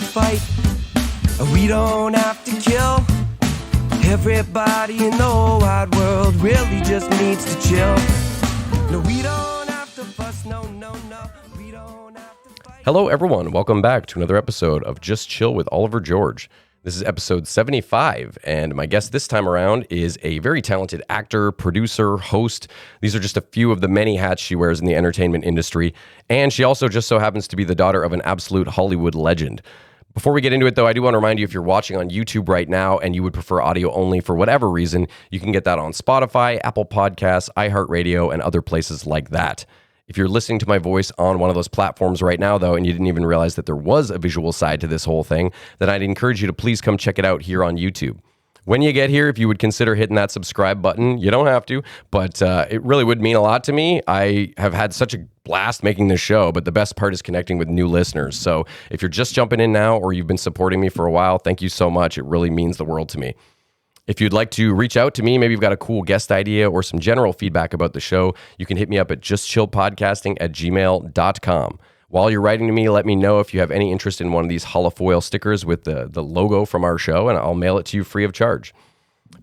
fight. We don't have to kill. Everybody in the whole wide world really just needs to chill. No, we don't have to fuss, no, we don't have to fight. Hello, everyone. Welcome back to another episode of Just Chill with Oliver George. This is episode 75, and my guest this time around is a very talented actor, producer, host. These are just a few of the many hats she wears in the entertainment industry, and she also just so happens to be the daughter of an absolute Hollywood legend. Before we get into it, though, I do want to remind you, if you're watching on YouTube right now and you would prefer audio only for whatever reason, you can get that on Spotify, Apple Podcasts, iHeartRadio, and other places like that. If you're listening to my voice on one of those platforms right now, though, and you didn't even realize that there was a visual side to this whole thing, then I'd encourage you to please come check it out here on YouTube. When you get here, if you would consider hitting that subscribe button, you don't have to, but it really would mean a lot to me. I have had such a blast making this show, but the best part is connecting with new listeners. So if you're just jumping in now or you've been supporting me for a while, thank you so much. It really means the world to me. If you'd like to reach out to me, maybe you've got a cool guest idea or some general feedback about the show, you can hit me up at justchillpodcasting@gmail.com. While you're writing to me, let me know if you have any interest in one of these holofoil stickers with the logo from our show, and I'll mail it to you free of charge.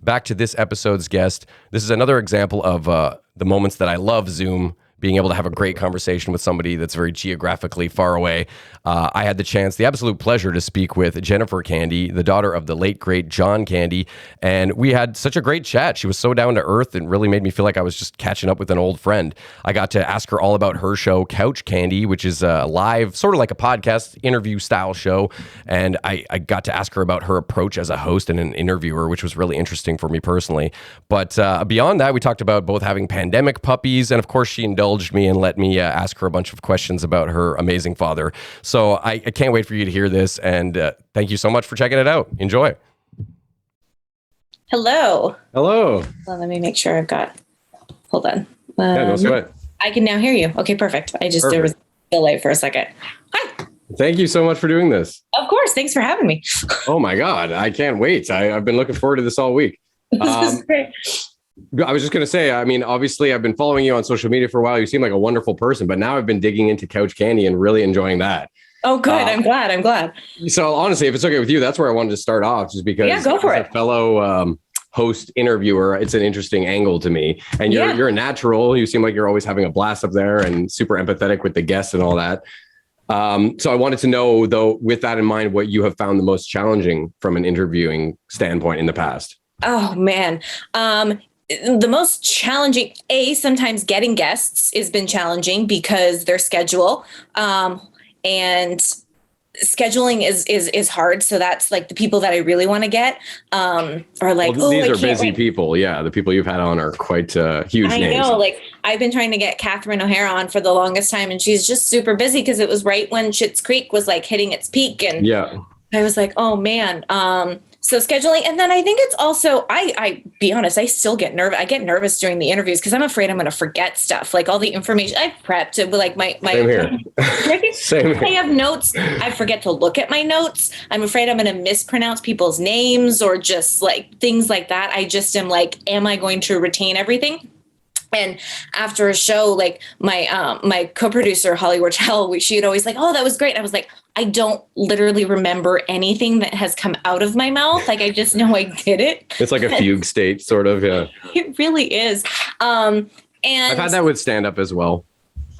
Back to this episode's guest. This is another example of the moments that I love Zoom, being able to have a great conversation with somebody that's very geographically far away. I had the absolute pleasure to speak with Jennifer Candy, the daughter of the late, great John Candy, and we had such a great chat. She was so down to earth and really made me feel like I was just catching up with an old friend. I got to ask her all about her show, Couch Candy, which is a live, sort of like a podcast interview style show, and I got to ask her about her approach as a host and an interviewer, which was really interesting for me personally. But beyond that, we talked about both having pandemic puppies, and of course, she indulged me and let me ask her a bunch of questions about her amazing father. So I can't wait for you to hear this, and thank you so much for checking it out. Enjoy. Hello. Hello. Well, let me make sure I've got, hold on. Yeah, no sweat. I can now hear you. Okay, perfect. There was a delay for a second. Hi. Thank you so much for doing this. Of course. Thanks for having me. Oh my God. I can't wait. I've been looking forward to this all week. This is great. I was just going to say, I mean, obviously I've been following you on social media for a while. You seem like a wonderful person, but now I've been digging into Couch Candy and really enjoying that. Oh, good. I'm glad. So honestly, if it's okay with you, that's where I wanted to start off, just because go for as a fellow host interviewer, it's an interesting angle to me. And you're a natural. You seem like you're always having a blast up there and super empathetic with the guests and all that. So I wanted to know, though, with that in mind, what you have found the most challenging from an interviewing standpoint in the past. Oh, man. The most challenging, sometimes getting guests has been challenging because their schedule, and scheduling is hard. So that's like the people that I really want to get, are like, these are busy people. Yeah. The people you've had on are quite huge names. I know, like I've been trying to get Catherine O'Hara on for the longest time, and she's just super busy because it was right when Schitt's Creek was like hitting its peak. And I was like, oh man. So scheduling. And then I think it's also, I be honest, I still get nervous. I get nervous during the interviews because I'm afraid I'm going to forget stuff. Like all the information I've prepped, like my Same here. Same here. I have notes. I forget to look at my notes. I'm afraid I'm going to mispronounce people's names or just like things like that. I just am like, am I going to retain everything? And after a show, like my co-producer, Holly Wartell, she'd always like, oh, that was great. And I was like, I don't literally remember anything that has come out of my mouth. Like, I just know I did it. It's like a fugue state, sort of. Yeah, it really is. And I've had that with stand-up as well.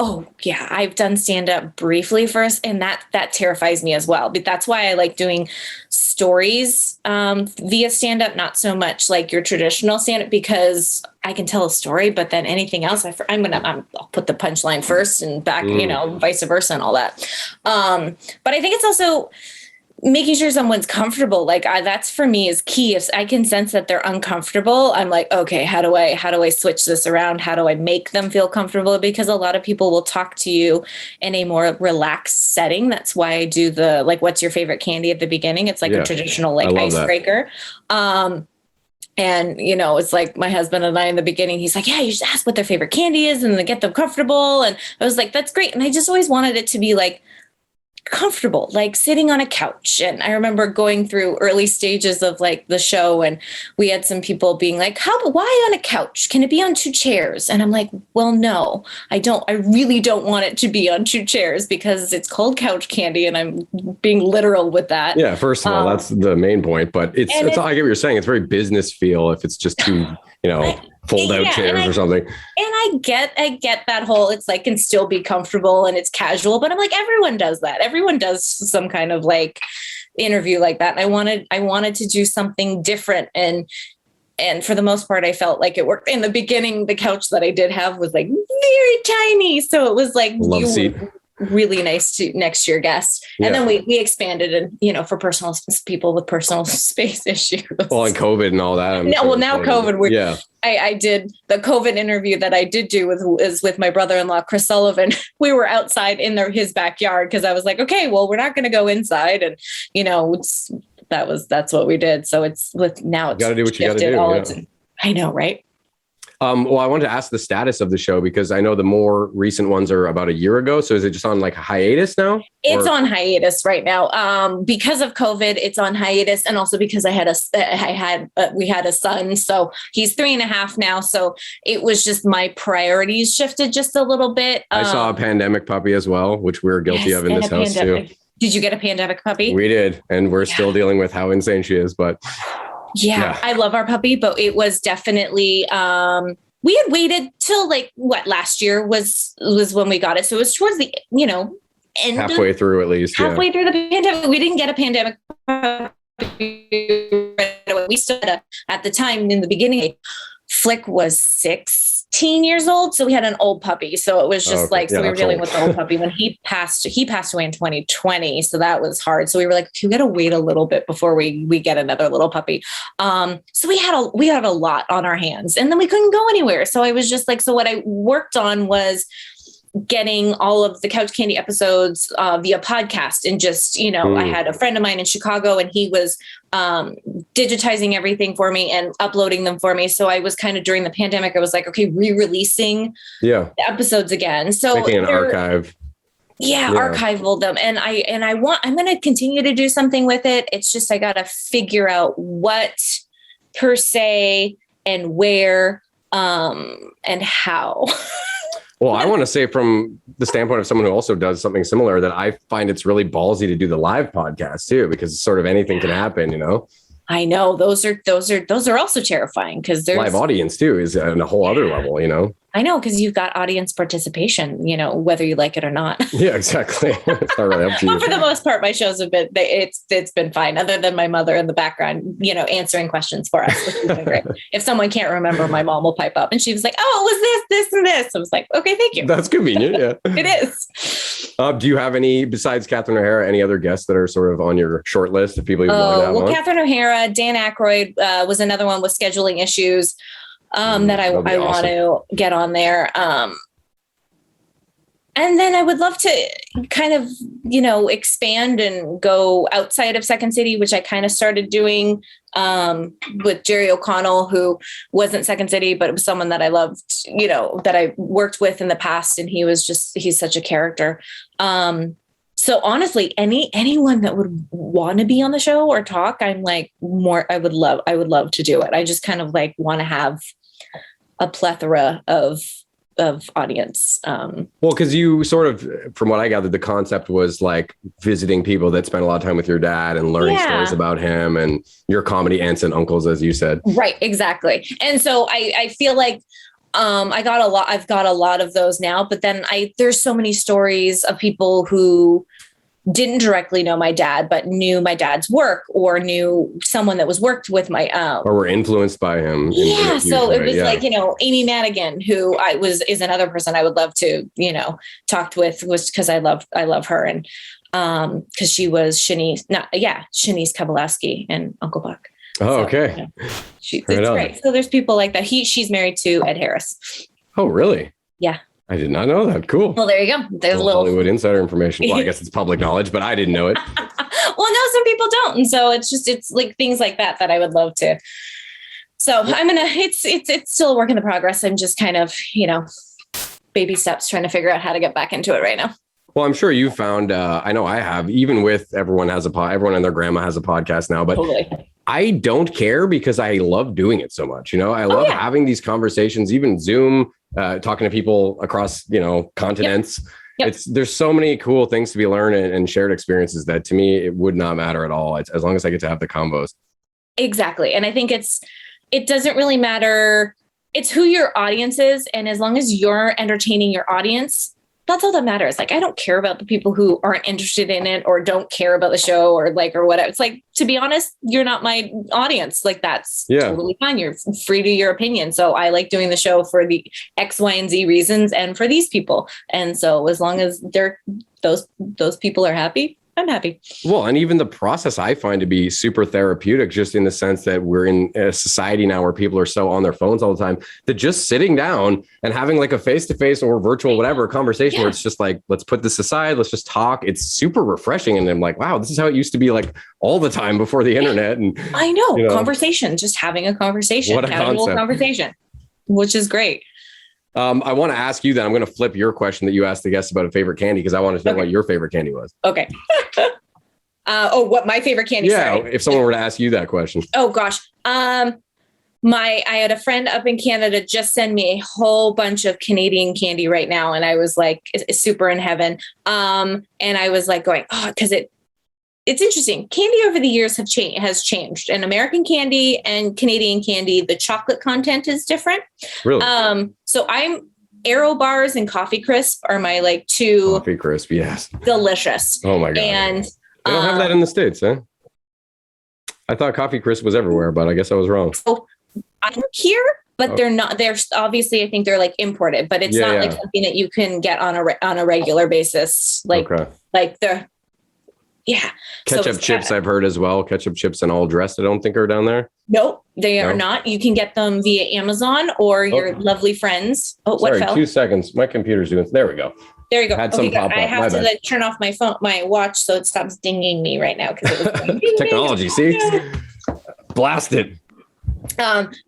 Oh yeah, I've done stand-up briefly first, and that terrifies me as well. But that's why I like doing stories via stand-up, not so much like your traditional stand-up, because I can tell a story, but then anything else, I'll put the punchline first and back, vice versa and all that. But I think it's also making sure someone's comfortable. Like that's for me is key. If I can sense that they're uncomfortable, I'm like, okay, how do I switch this around? How do I make them feel comfortable? Because a lot of people will talk to you in a more relaxed setting. That's why I do the, like, what's your favorite candy at the beginning? It's like a traditional like icebreaker. And, it's like my husband and I in the beginning, he's like, yeah, you just ask what their favorite candy is and then get them comfortable. And I was like, that's great. And I just always wanted it to be like, comfortable, like sitting on a couch. And I remember going through early stages of like the show, and we had some people being like, why on a couch? Can it be on two chairs? And I'm like, well, no, I really don't want it to be on two chairs because it's called couch candy. And I'm being literal with that. Yeah. First of all, that's the main point, but it's I get what you're saying. It's very business feel if it's just two, fold out chairs or something. And I get that whole, it's like, can still be comfortable and it's casual, but I'm like, everyone does that. Everyone does some kind of like interview like that. And I wanted to do something different. And for the most part, I felt like it worked. In the beginning, the couch that I did have was like very tiny. So it was like, love seat. Really nice to next to your guest. And then we expanded and, for people with personal space issues. Well, and COVID and all that. Now COVID. I did the COVID interview that I did do with my brother-in-law, Chris Sullivan. We were outside in his backyard because I was like, okay, well, we're not going to go inside. And, that's what we did. So it's now it's got to do what you got to do. Yeah. I know, right? Well, I wanted to ask the status of the show because I know the more recent ones are about a year ago. So is it just on like hiatus now? It's on hiatus right now. Because of COVID, it's on hiatus. And also because we had a son, so he's 3.5 now. So it was just my priorities shifted just a little bit. I saw a pandemic puppy as well, which we're guilty of in this house too. Did you get a pandemic puppy? We did. And we're still dealing with how insane she is, but yeah, I love our puppy, but it was definitely, we had waited till last year was when we got it. So it was towards the, end halfway through at least. Halfway through the pandemic. We didn't get a pandemic puppy right away. We still had at the time in the beginning, Flick was 16 years old. So we had an old puppy. So it was just we were dealing with the old puppy when he passed away in 2020. So that was hard. So we were like, okay, we got to wait a little bit before we get another little puppy. So we had a lot on our hands and then we couldn't go anywhere. So I was just like, so what I worked on was getting all of the Couch Candy episodes via podcast. And just, I had a friend of mine in Chicago and he was digitizing everything for me and uploading them for me. So I was kind of during the pandemic, I was like, okay, re-releasing the episodes again. So making an archive. Yeah, archival them. And I'm going to continue to do something with it. It's just, I got to figure out what per se and where and how. Well, I want to say from the standpoint of someone who also does something similar that I find it's really ballsy to do the live podcast too, because sort of anything can happen, I know those are also terrifying because there's live audience too is on a whole other level, I know, because you've got audience participation, whether you like it or not. Yeah, exactly. It's not really up to you. But for the most part, my shows have been, it's been fine, other than my mother in the background, answering questions for us, which has been great. If someone can't remember, my mom will pipe up and she was like, oh, it was this, and this. I was like, okay, thank you. That's convenient, yeah. It is. Do you have any, besides Catherine O'Hara, any other guests that are sort of on your short list of people you want to have on? Catherine O'Hara, Dan Aykroyd was another one with scheduling issues. That I want to get on there. And then I would love to kind of, expand and go outside of Second City, which I kind of started doing with Jerry O'Connell, who wasn't Second City, but it was someone that I loved, that I worked with in the past. And he's such a character. So honestly, anyone that would want to be on the show or talk, I'm like I would love to do it. I just kind of want to have a plethora of audience. Well, because you sort of, from what I gathered, the concept was like visiting people that spent a lot of time with your dad and learning stories about him and your comedy aunts and uncles, as you said. Right, exactly. And so I feel like I've got a lot of those now, but then there's so many stories of people who didn't directly know my dad, but knew my dad's work or knew someone that was worked with my, or were influenced by him. So it was like, Amy Madigan, who is another person I would love to, talked with, was because I love her. And, cause she was Shanice Kabalowski and Uncle Buck. Oh, okay. It's great. So there's people like that. She's married to Ed Harris. Oh, really? Yeah. I did not know that. Cool. Well, there you go. There's a little Hollywood insider information. Well, I guess it's public knowledge, but I didn't know it. Well, no, some people don't. And so it's like things like that I would love to. So it's still a work in the progress. I'm just kind of, baby steps trying to figure out how to get back into it right now. Well, I'm sure you found, I know I have, even with everyone and their grandma has a podcast now, but Totally. I don't care because I love doing it so much. I love having these conversations, even Zoom, talking to people across, continents. Yep. There's so many cool things to be learned and shared experiences that to me, it would not matter at all. It's, as long as I get to have the combos. Exactly. And I think it doesn't really matter. It's who your audience is. And as long as you're entertaining your audience, that's all that matters. Like, I don't care about the people who aren't interested in it or don't care about the show or whatever. It's like, to be honest, you're not my audience. Like, that's totally fine. You're free to your opinion. So I like doing the show for the X, Y, and Z reasons and for these people. And so as long as those people are happy, I'm happy. Well, and even the process I find to be super therapeutic, just in the sense that we're in a society now where people are so on their phones all the time, that just sitting down and having like a face-to-face or virtual, whatever conversation where it's just like, let's put this aside. Let's just talk. It's super refreshing. And I'm like, wow, this is how it used to be like all the time before the internet. And I know, conversation, just having a conversation, what a casual concept. conversation, which is great. I want to ask you that. I'm going to flip your question that you asked the guests about a favorite candy, because I wanted to know what your favorite candy was. Okay. What my favorite candy? Yeah, sorry. if someone were to ask you that question. Oh gosh. I had a friend up in Canada just send me a whole bunch of Canadian candy right now, and I was like super in heaven. And I was like going, because it's interesting. Candy over the years has changed. And American candy and Canadian candy, the chocolate content is different. Really? So Aero bars and Coffee Crisp are my like two. Coffee Crisp, yes. Delicious. Oh my God. And they don't have that in the States, huh? I thought Coffee Crisp was everywhere, but I guess I was wrong. So I'm here, but they're not. They're obviously, I think they're like imported, but it's not like something that you can get on a regular basis. Like the ketchup chips. I've heard as well. Ketchup chips and all dressed. I don't think are down there. Nope, they are not. You can get them via Amazon or your lovely friends. Oh, what fell? 2 seconds. My computer's doing. There we go. There you go. Had some pop up. I have to turn off my phone, my watch, so it stops dinging me right now because it was going, ding, technology. See, blast it.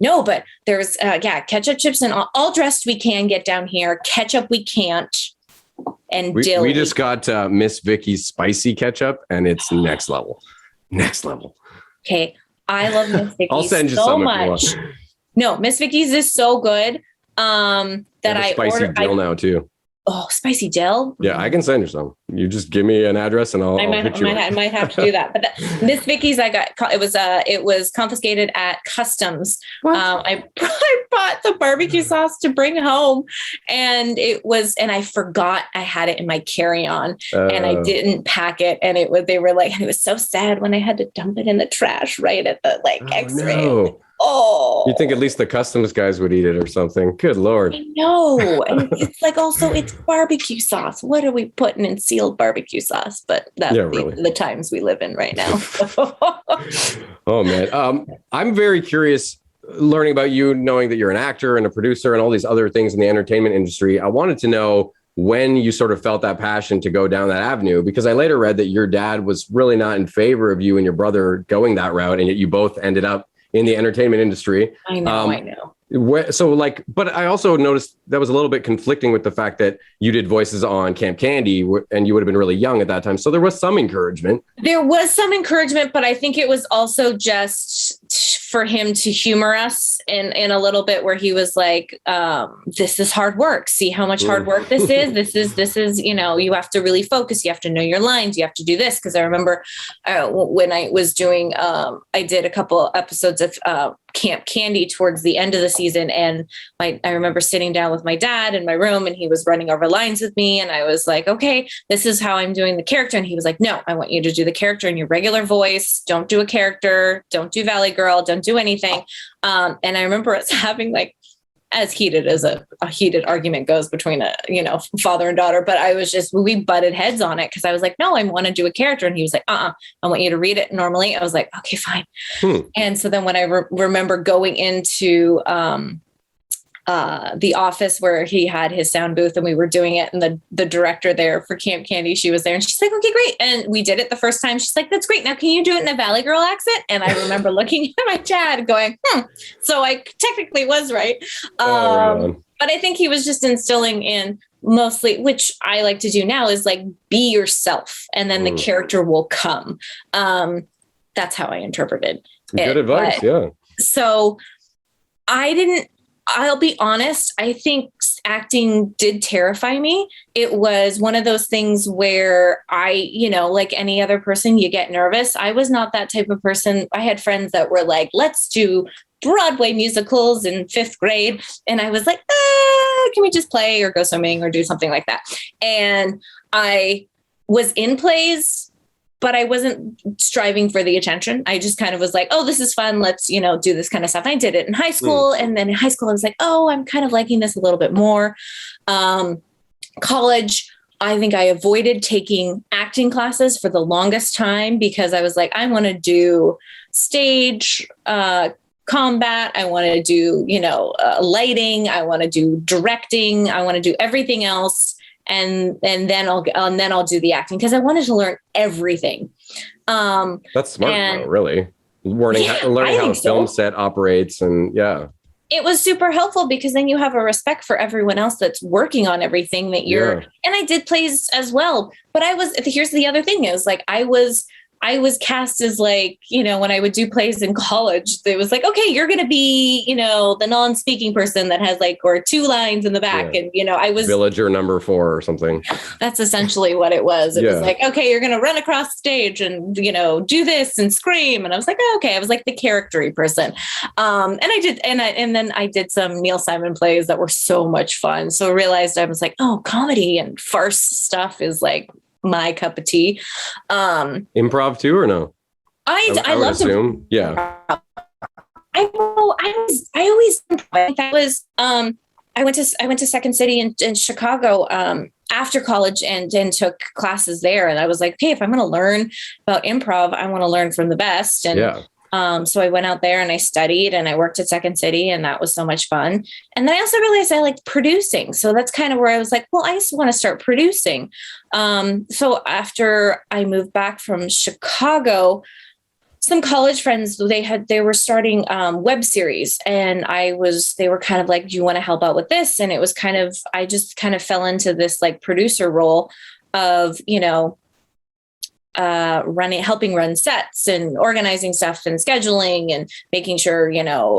No, but there's ketchup chips and all dressed we can get down here. Ketchup we can't. And dill. We just got Miss Vicky's spicy ketchup, and it's next level. Next level. Okay, I love Miss Vicky's. I'll send you so some much. If you want. No, Miss Vicky's is so good. That I spicy dill now too. Oh, spicy dill. Yeah, I can send you some. You just give me an address and I'll hit you. I might have to do that. But Miss Vicky's, it was confiscated at customs. I bought the barbecue sauce to bring home, and I forgot I had it in my carry-on, and I didn't pack it, and it was so sad when I had to dump it in the trash right at the X-ray. No. Oh, you think at least the customs guys would eat it or something? Good Lord. I know. And it's like, also it's barbecue sauce. What are we putting in sealed barbecue sauce? But that's the times we live in right now. Oh man. I'm very curious learning about you, knowing that you're an actor and a producer and all these other things in the entertainment industry. I wanted to know when you sort of felt that passion to go down that avenue, because I later read that your dad was really not in favor of you and your brother going that route, and yet you both ended up in the entertainment industry. I know. But I also noticed that was a little bit conflicting with the fact that you did voices on Camp Candy and you would have been really young at that time. So there was some encouragement. But I think it was also just for him to humor us in a little bit, where he was like, this is hard work. See how much hard work this is. This is, you have to really focus. You have to know your lines. You have to do this. Cause I remember when I was doing, I did a couple episodes of Camp Candy towards the end of the season. And I remember sitting down with my dad in my room, and he was running over lines with me. And I was like, okay, this is how I'm doing the character. And he was like, no, I want you to do the character in your regular voice. Don't do a character. Don't do Valley Girl. Don't do anything. And I remember us having as heated as a heated argument goes between father and daughter. But we butted heads on it, because I was like, no, I want to do a character. And he was like, I want you to read it normally. I was like, okay, fine. And so then when I remember going into the office where he had his sound booth and we were doing it, and the director there for Camp Candy, she was there, and she's like, okay, great. And we did it the first time. She's like, that's great. Now, can you do it in a Valley Girl accent? And I remember looking at my dad going, So I technically was right. But I think he was just instilling in mostly, which I like to do now, is like be yourself, and then the character will come. That's how I interpreted it. Good advice. Yeah. So I'll be honest, I think acting did terrify me. It was one of those things where like any other person, you get nervous. I was not that type of person. I had friends that were like, let's do Broadway musicals in 5th grade. And I was like, can we just play or go swimming or do something like that? And I was in plays, but I wasn't striving for the attention. I just kind of was like, oh, this is fun. Let's, do this kind of stuff. And I did it in high school. And then in high school, I was like, oh, I'm kind of liking this a little bit more. College, I think I avoided taking acting classes for the longest time because I was like, I want to do stage, combat. I want to do, lighting. I want to do directing. I want to do everything else. And then I'll do the acting because I wanted to learn everything. That's smart, though, really. Learning how a film set operates, and it was super helpful because then you have a respect for everyone else that's working on everything that you're. And I did plays as well, but here's the other thing is like I was cast as like, when I would do plays in college, it was like, okay, you're going to be, the non-speaking person that has like, or 2 lines in the back. And, I was villager number 4 or something. That's essentially what it was. It was like, okay, you're going to run across the stage and, do this and scream. And I was like, oh, okay. I was like the character-y person. And I did, and then I did some Neil Simon plays that were so much fun. So I realized I was like, oh, comedy and farce stuff is like my cup of tea. Improv too, or no? I love assume. I always that was I went to Second City in Chicago after college and took classes there, and I was like, okay, if I'm going to learn about improv, I want to learn from the best. And so I went out there and I studied and I worked at Second City, and that was so much fun. And then I also realized I liked producing. So that's kind of where I was like, well, I just want to start producing. So after I moved back from Chicago, some college friends, they were starting web series, and they were kind of like, do you want to help out with this? And it was I just kind of fell into this like producer role of, helping run sets and organizing stuff and scheduling and making sure,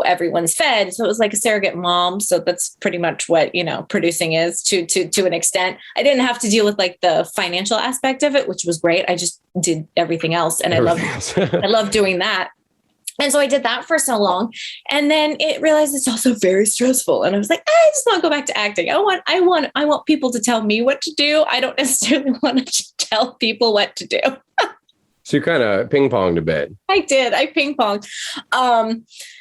everyone's fed. So it was like a surrogate mom. So that's pretty much what, producing is to an extent. I didn't have to deal with like the financial aspect of it, which was great. I just did everything else. And I love doing that. And so I did that for so long. And then it realized it's also very stressful. And I was like, I just want to go back to acting. I want people to tell me what to do. I don't necessarily want to tell people what to do. So you kind of ping-ponged a bit. I did. I ping-ponged.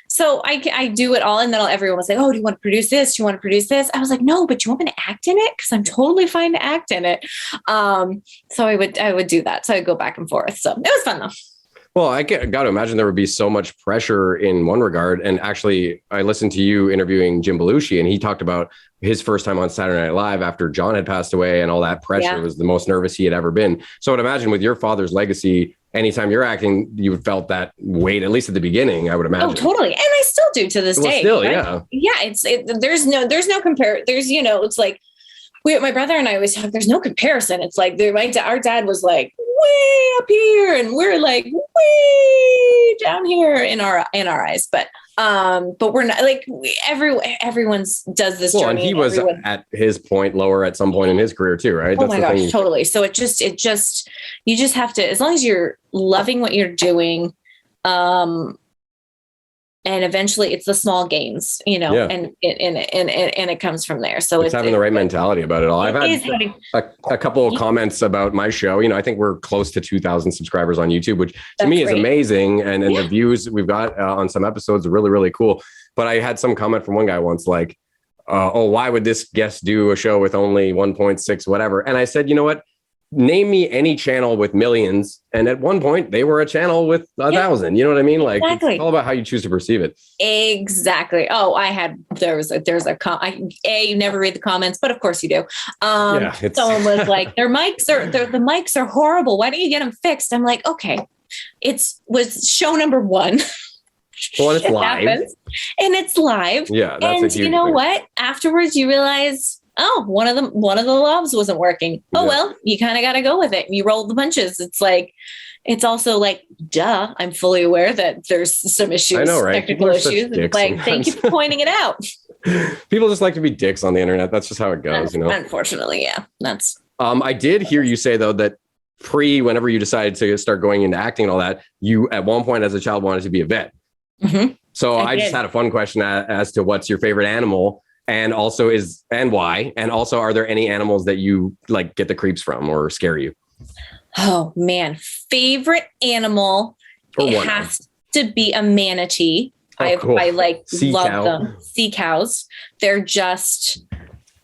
So I do it all. And then everyone was like, oh, do you want to produce this? Do you want to produce this? I was like, no, but you want me to act in it? Because I'm totally fine to act in it. So I would do that. So I'd go back and forth. So it was fun though. Well, I got to imagine there would be so much pressure in one regard. And actually, I listened to you interviewing Jim Belushi, and he talked about his first time on Saturday Night Live after John had passed away, and all that pressure was the most nervous he had ever been. So I'd imagine with your father's legacy, anytime you're acting, you felt that weight, at least at the beginning, I would imagine. Oh, totally. And I still do to this day. Still, right? Yeah. There's no compare. There's, it's like, my brother and I always talk, there's no comparison. It's like our dad was like way up here and we're like way down here in our eyes. But we're not like everyone's does this journey. And he was at his point lower at some point in his career too, right? Oh my gosh, totally. So you just have to, as long as you're loving what you're doing, and eventually it's the small gains, and it comes from there. So it's having the right mentality about it all. I've had a couple of comments about my show. I think we're close to 2,000 subscribers on YouTube, which to me is amazing. And the views we've got on some episodes are really, really cool. But I had some comment from one guy once like, why would this guest do a show with only 1.6, whatever? And I said, you know what? Name me any channel with millions. And at one point they were a channel with 1,000, you know what I mean? Like It's all about how you choose to perceive it. Exactly. Oh, you never read the comments, but of course you do. Someone was like, the mics are horrible. Why don't you get them fixed? I'm like, okay, was show number 1. Well, and it's live. And it's live. Yeah. And you know what? Afterwards you realize oh, one of the lobs wasn't working. Oh, Yeah. well, you kind of got to go with it. You roll the punches. It's like, it's also like, duh, I'm fully aware that there's some issues, I know, right? technical People are such issues. dicks Like, thank you sometimes. for pointing it out. People just like to be dicks on the internet. That's just how it goes, you know? Unfortunately, yeah. That's I did hear you say, though, that whenever you decided to start going into acting and all that, you at one point as a child wanted to be a vet. mm-hmm. So I just did. had a fun question as to what's your favorite animal, and also and why, and also are there any animals that you like get the creeps from or scare you? Oh man, favorite animal. Or It one has to be a manatee. Oh, cool. I like Sea love cow. them. Sea cows. They're just,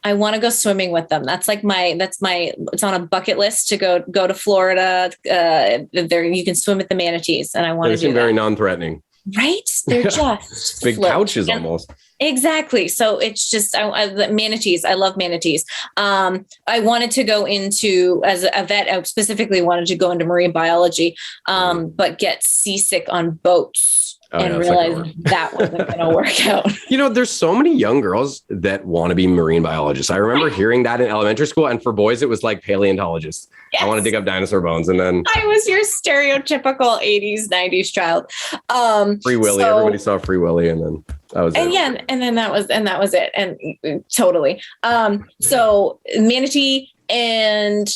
I want to go swimming with them. It's on a bucket list to go to Florida. There you can swim with the manatees, and I want They to do seem that. very non-threatening. Right? They're just Big float. pouches And- almost. Exactly. So it's just the manatees. I love manatees. I wanted to go into, as a vet, I specifically wanted to go into marine biology, but get seasick on boats and realize that wasn't going to work out. You know, there's so many young girls that want to be marine biologists. I remember hearing that in elementary school, and for boys, it was like paleontologists. Yes. I want to dig up dinosaur bones, and then I was your stereotypical 80s, 90s child. Free Willy. Everybody saw Free Willy, and then that was it. And that was it. And totally. So manatee, and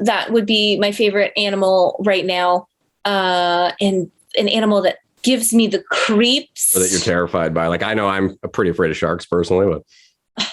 that would be my favorite animal right now. And an animal that gives me the creeps. Or that you're terrified by. Like, I know I'm pretty afraid of sharks personally, but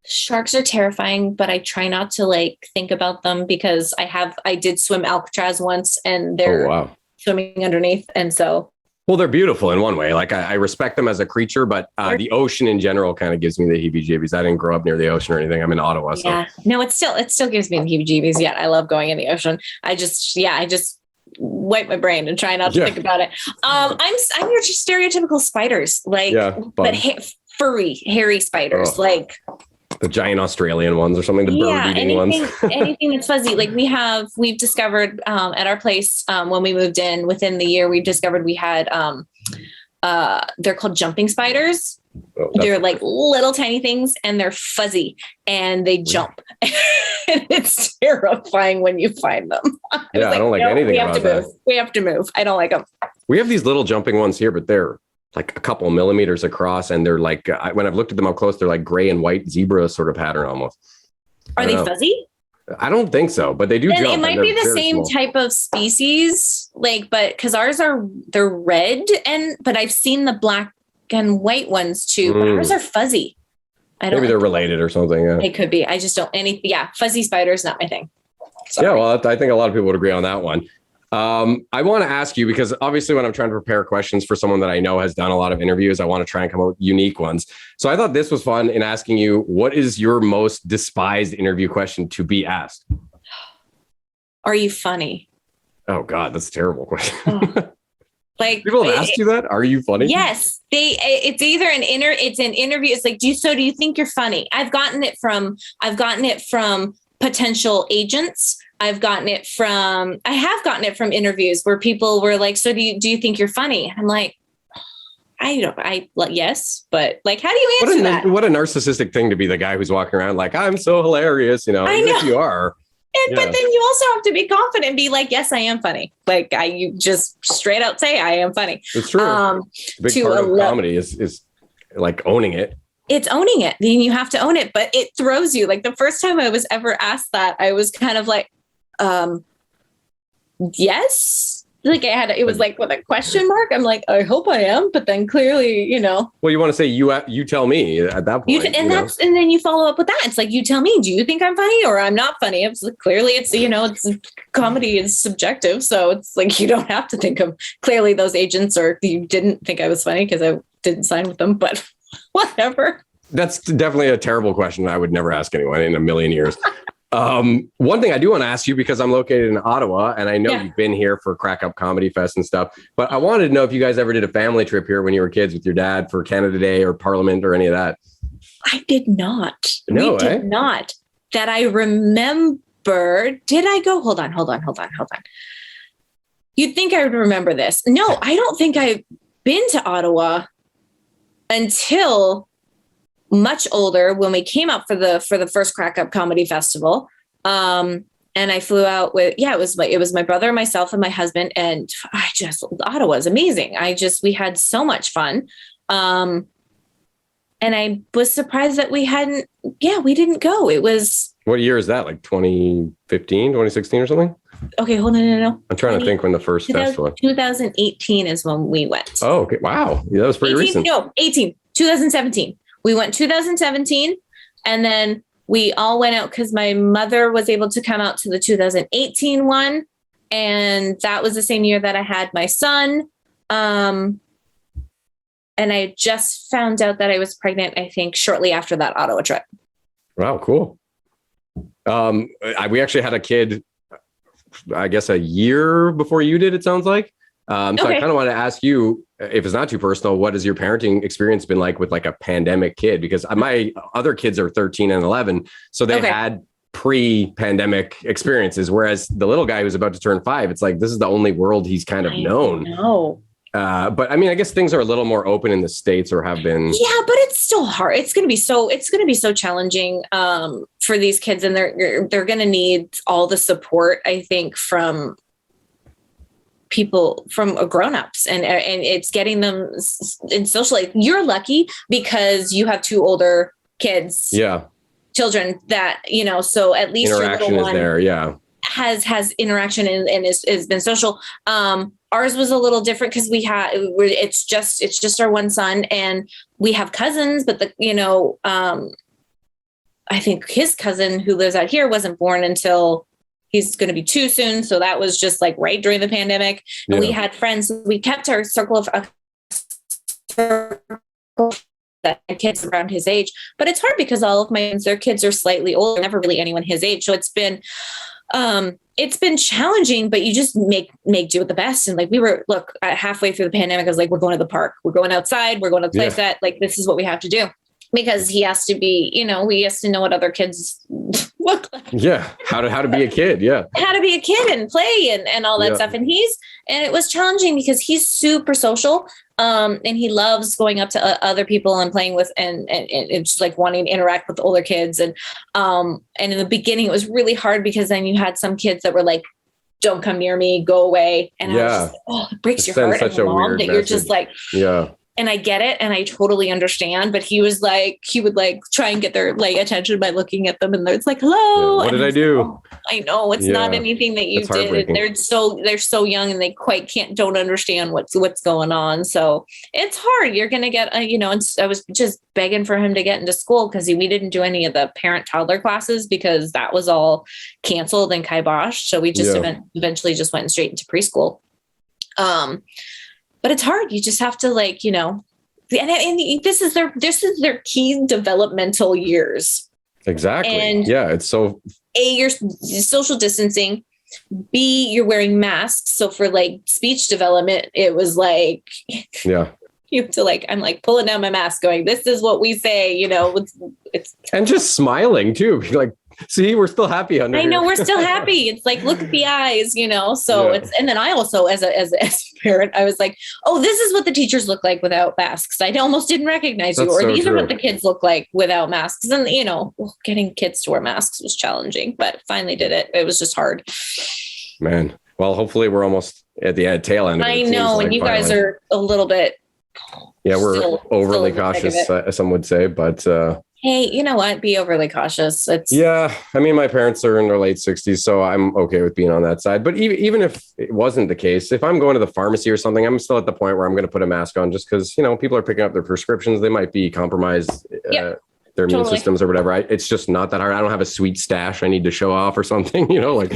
Sharks are terrifying, but I try not to like think about them because I did swim Alcatraz once, and they're swimming underneath. And so, well, they're beautiful in one way. Like I respect them as a creature, but the ocean in general kind of gives me the heebie-jeebies. I didn't grow up near the ocean or anything. I'm in Ottawa. So. Yeah, no, it still gives me the heebie-jeebies. Yeah, I love going in the ocean. I just wipe my brain and try not to think about it. I'm your stereotypical spiders, like, but furry, hairy spiders, like the giant Australian ones or something, the bird-eating ones. Anything that's fuzzy. Like we've discovered at our place when we moved in within the year, we discovered we had they're called jumping spiders. Oh, they're like little tiny things, and they're fuzzy, and they jump. And it's terrifying when you find them. I don't like anything about that. We have to move. I don't like them. We have these little jumping ones here, but they're like a couple millimeters across, and they're like when I've looked at them up close, they're like gray and white zebra sort of pattern almost. Are they fuzzy? I don't think so, but they do jump. It might be the same type of species, like, but because they're red, but I've seen the black and white ones too. But ours are fuzzy. Maybe they're related or something. Yeah. They could be. I just don't. Fuzzy spiders, not my thing. Sorry. Yeah, well, I think a lot of people would agree on that one. I want to ask you, because obviously when I'm trying to prepare questions for someone that I know has done a lot of interviews, I want to try and come up with unique ones. So I thought this was fun in asking you, what is your most despised interview question to be asked? Are you funny? Oh God, that's a terrible question. Like, people have asked you that? Are you funny? Yes. It's either an interview. It's like, do you think you're funny? I've gotten it from potential agents. I have gotten it from interviews where people were like, so do you think you're funny? I'm like, yes, but like, how do you answer that? What a narcissistic thing to be the guy who's walking around like, I'm so hilarious, you know, I know. if you are. But then you also have to be confident and be like, yes, I am funny. Like you just straight out say I am funny. It's true. The big part of comedy is like owning it. It's owning it. Then you have to own it, but it throws you. Like the first time I was ever asked that, I was kind of like, yes. Like it was like with a question mark. I'm like, I hope I am, but then clearly, you know. Well, you want to say you tell me at that point, and then you follow up with that. It's like, you tell me, do you think I'm funny or I'm not funny? It's like, clearly it's comedy is subjective, so it's like you don't have to think of clearly those agents or you didn't think I was funny because I didn't sign with them, but whatever. That's definitely a terrible question. I would never ask anyone in a million years. One thing I do want to ask you, because I'm located in Ottawa and I know you've been here for Crack Up Comedy Fest and stuff, but I wanted to know if you guys ever did a family trip here when you were kids with your dad for Canada Day or Parliament or any of that. I did not. No, we did not. That I remember. Did I go? Hold on. You'd think I would remember this. No, I don't think I've been to Ottawa until much older when we came out for the first Crack Up Comedy Festival. And I flew out with, it was my brother, myself, and my husband. And Ottawa was amazing. We had so much fun. And I was surprised that we didn't go. It was. What year is that? Like 2015, 2016 or something? Okay, hold on. No. I'm trying to think when the first festival. 2018 is when we went. Oh, okay. Wow. Yeah, that was pretty recent. No, 2017. We went 2017, and then we all went out because my mother was able to come out to the 2018 one. And that was the same year that I had my son. And I just found out that I was pregnant, I think, shortly after that Ottawa trip. Wow, cool. We actually had a kid, I guess, a year before you did, it sounds like. So I kind of want to ask you, if it's not too personal, what has your parenting experience been like with like a pandemic kid? Because my other kids are 13 and 11, so they had pre-pandemic experiences, whereas the little guy who's about to turn 5, it's like, this is the only world he's kind of known. But I mean, I guess things are a little more open in the States, or have been. Yeah, but it's still hard. It's going to be so challenging for these kids, and they're going to need all the support, I think, from people, from grown-ups, and it's getting them in social life. You're lucky because you have 2 older kids. Yeah. Children that, so at least interaction is there. Yeah. Has interaction and has been social. Ours was a little different because it's just our one son, and we have cousins, but I think his cousin who lives out here wasn't born until he's going to be 2 soon. So that was just like right during the pandemic. And we had friends. We kept our circle of kids around his age, but it's hard because all of my friends, their kids are slightly older, never really anyone his age. So it's been challenging, but you just make do with the best. And like halfway through the pandemic, I was like, we're going to the park, we're going outside, we're going to play set. Like, this is what we have to do, because he has to be, he has to know what other kids look like. Yeah. How to be a kid. Yeah. How to be a kid and play and all that stuff. And it was challenging because he's super social. And he loves going up to other people and playing with, and it's just like wanting to interact with the older kids. And in the beginning, it was really hard because then you had some kids that were like, don't come near me, go away. And I was just like, it breaks your heart as a mom that you're just like, and I get it. And I totally understand. But he would try and get their like attention by looking at them. And it's like, hello. What did I do? Like, I know it's not anything that you did. They're so young, and they don't understand what's going on. So it's hard. You're going to get, and I was just begging for him to get into school because we didn't do any of the parent toddler classes because that was all canceled and kiboshed. So we just eventually just went straight into preschool. But it's hard. You just have to and this is their key developmental years. Exactly. And it's so. A, you're social distancing. B, you're wearing masks. So for like speech development, it was like, you have to I'm like pulling down my mask going, this is what we say, it's and just smiling too. Like, see, we're still happy under I know we're still happy. It's like, look at the eyes, so and then I also, as a parent, I was like, oh, this is what the teachers look like without masks. I almost didn't recognize you, or these are what the kids look like without masks. And, getting kids to wear masks was challenging, but finally did it. It was just hard. Man. Well, hopefully we're almost at the tail end. I know. And you guys are a little bit. Yeah, we're overly cautious, some would say, but hey, you know what? Be overly cautious. I mean, my parents are in their late 60s, so I'm okay with being on that side. But even if it wasn't the case, if I'm going to the pharmacy or something, I'm still at the point where I'm going to put a mask on just because, people are picking up their prescriptions. They might be compromised, their immune systems or whatever. It's just not that hard. I don't have a sweet stash I need to show off or something, I don't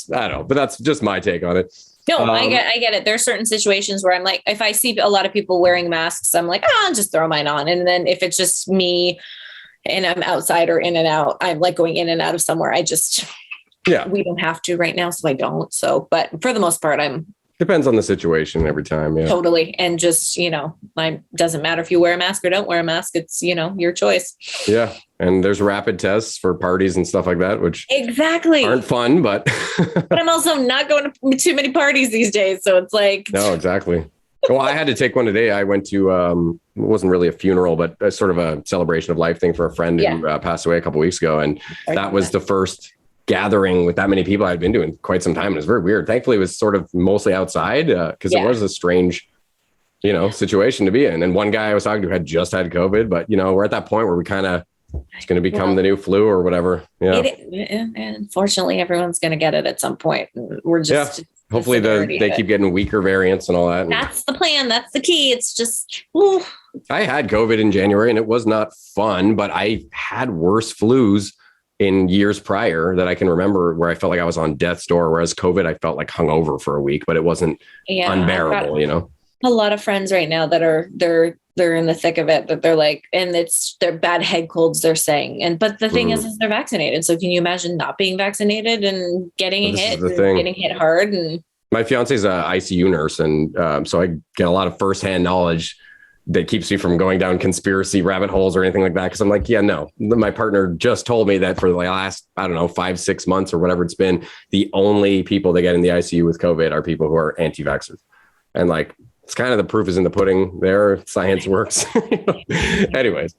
know, but that's just my take on it. No, I get it. There are certain situations where I'm like, if I see a lot of people wearing masks, I'm like, I'll just throw mine on. And then if it's just me and I'm outside or in and out, I'm like going in and out of somewhere. We don't have to right now. So I don't. So, but for the most part, depends on the situation every time. Yeah, totally. And just, doesn't matter if you wear a mask or don't wear a mask. It's, your choice. Yeah. And there's rapid tests for parties and stuff like that, which aren't fun, but but I'm also not going to too many parties these days. So it's like, no, exactly. Well, I had to take one today. I went to, it wasn't really a funeral, but a sort of a celebration of life thing for a friend who passed away a couple of weeks ago. And that was the first gathering with that many people I'd been doing quite some time. And it was very weird. Thankfully, it was sort of mostly outside because it was a strange, situation to be in. And one guy I was talking to had just had COVID, but we're at that point where we kind of, it's going to become the new flu or whatever. Yeah. And unfortunately, everyone's going to get it at some point. We're just, hopefully they keep getting weaker variants and all that. That's the plan. That's the key. It's just, I had COVID in January and it was not fun, but I had worse flus in years prior that I can remember where I felt like I was on death's door. Whereas COVID, I felt like hungover for a week, but it wasn't unbearable, A lot of friends right now that are, they're in the thick of it, that they're like, and they're bad head colds, they're saying. But the thing is they're vaccinated. So can you imagine not being vaccinated and getting getting hit hard? And my fiance is an ICU nurse. And so I get a lot of firsthand knowledge that keeps me from going down conspiracy rabbit holes or anything like that. Cause I'm like, no, my partner just told me that for the last, 5-6 months or whatever it's been, the only people that get in the ICU with COVID are people who are anti-vaxxers. And like, it's kind of the proof is in the pudding there. Science works. Anyways,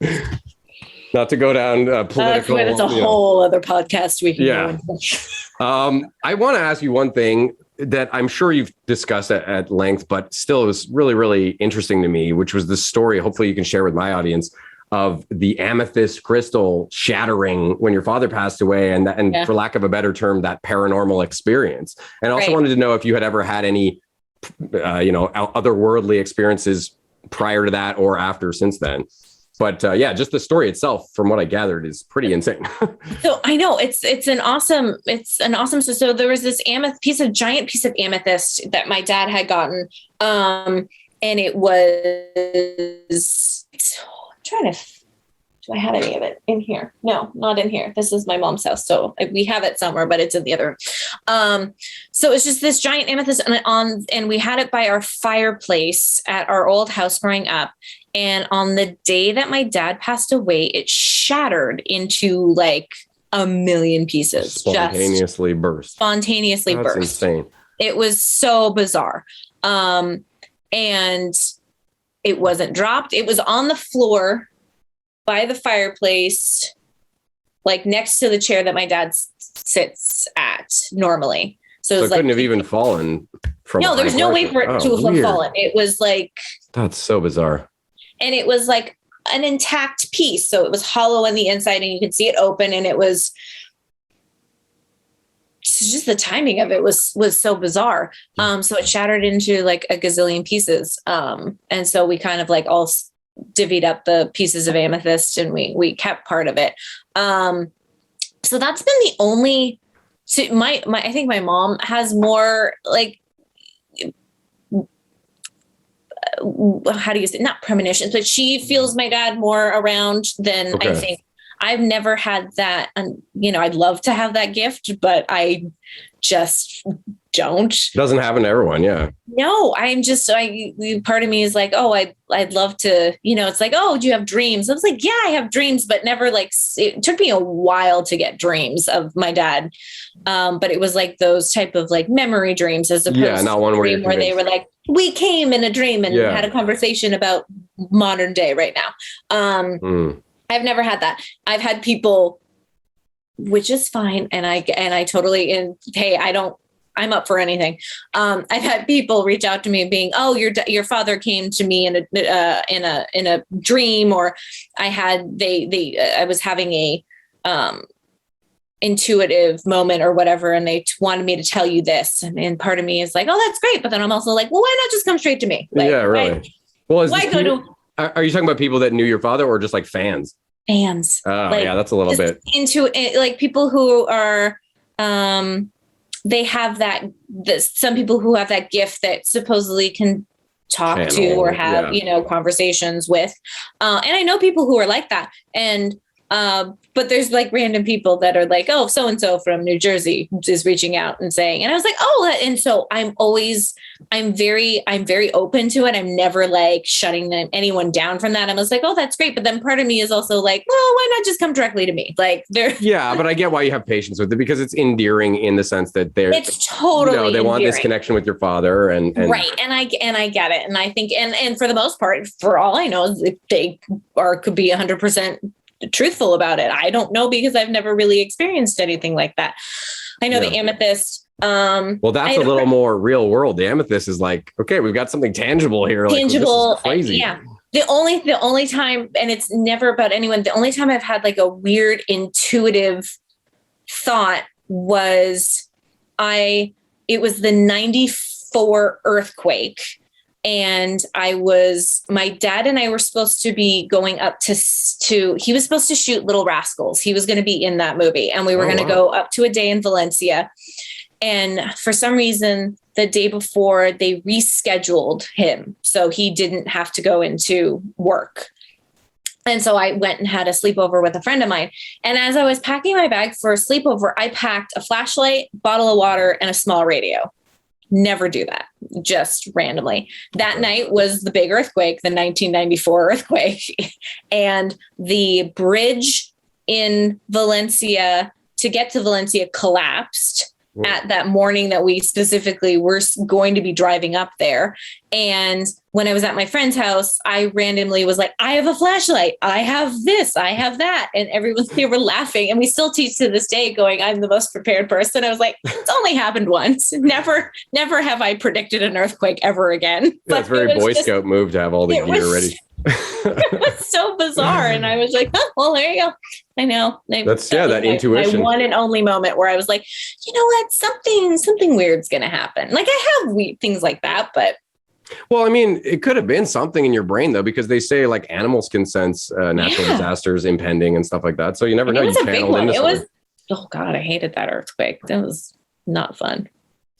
not to go down political. It's a whole other podcast we can go into. I want to ask you one thing that I'm sure you've discussed at length, but still it was really, really interesting to me, which was the story, hopefully you can share with my audience, of the amethyst crystal shattering when your father passed away. And for lack of a better term, that paranormal experience. And I also wanted to know if you had ever had any otherworldly experiences prior to that or after since then. But just the story itself, from what I gathered, is pretty insane. So I know it's an awesome. So there was this giant piece of amethyst that my dad had gotten. And it was, I'm trying to, do I have any of it in here? No, not in here. This is my mom's house. So we have it somewhere, but it's in the other room. So it's just this giant amethyst and we had it by our fireplace at our old house growing up. And on the day that my dad passed away, it shattered into like a million pieces. Spontaneously burst. That's insane. It was so bizarre. And it wasn't dropped. It was on the floor by the fireplace, like next to the chair that my dad sits at normally. So it couldn't have even fallen from. No, there's no way for it to have fallen. It was like. That's so bizarre. And it was like an intact piece. So it was hollow on the inside and you could see it open. And it was just the timing of it was so bizarre. So it shattered into like a gazillion pieces. And so we kind of like all divvied up the pieces of amethyst and we kept part of it. So that's been the only, I think my mom has more like, how do you say, not premonitions, but she feels my dad more around than I think. I've never had that. And, I'd love to have that gift, but I just don't. Doesn't happen to everyone. Yeah. No, I'm just, part of me is like, oh, I'd love to, it's like, oh, do you have dreams? I was like, yeah, I have dreams, but never like, it took me a while to get dreams of my dad. But it was like those type of like memory dreams as opposed to not one where they were like, we came in a dream and had a conversation about modern day right now. I've never had that. I've had people, which is fine. And I totally, and hey, I'm up for anything. I've had people reach out to me being, oh, your father came to me in a dream, or I was having a, intuitive moment or whatever. And they wanted me to tell you this. And part of me is like, oh, that's great. But then I'm also like, well, why not just come straight to me? Like, yeah, really. Are you talking about people that knew your father or just like fans? Fans. That's a little bit into it. Like people who are, they have some people who have that gift that supposedly can talk to or have, conversations with. And I know people who are like that. And but there's like random people that are like, oh, so-and-so from New Jersey is reaching out and saying, and I was like, oh, and so I'm very open to it. I'm never like shutting anyone down from that. I was like, oh, that's great. But then part of me is also like, well, why not just come directly to me? Like yeah, but I get why you have patience with it, because it's endearing in the sense that it's totally, they want this connection with your father and right. And I get it. And I think, and for the most part, for all I know, they could be 100% truthful about it. I don't know, because I've never really experienced anything like that. I know the amethyst. Well, that's a little more real world. The amethyst is like, okay, we've got something tangible here. Tangible. Like, crazy. Yeah. The only time, and it's never about anyone, the only time I've had like a weird intuitive thought was it was the 94 earthquake. And my dad and I were supposed to be going up to he was supposed to shoot Little Rascals. He was going to be in that movie, and we were going to go up to a day in Valencia. And for some reason, the day before, they rescheduled him, so he didn't have to go into work. And so I went and had a sleepover with a friend of mine. And as I was packing my bag for a sleepover, I packed a flashlight, bottle of water, and a small radio. Never do that, just randomly. That night was the big earthquake, the 1994 earthquake. And the bridge in Valencia to get to Valencia collapsed at that morning that we specifically were going to be driving up there. And when I was at my friend's house, I randomly was like, I have a flashlight. I have this, I have that. And they were laughing. And we still teach to this day going, I'm the most prepared person. I was like, it's only happened once. Never have I predicted an earthquake ever again. Yeah, but it's very Boy Scout move to have all the gear ready. It was so bizarre. And I was like, oh, well, there you go. I know. That intuition. My one and only moment where I was like, you know what? Something weird's going to happen. Like, I have weird things like that, but. Well, I mean, it could have been something in your brain, though, because they say like animals can sense natural disasters impending and stuff like that. So you never know. You channeled into something. Oh, God, I hated that earthquake. That was not fun.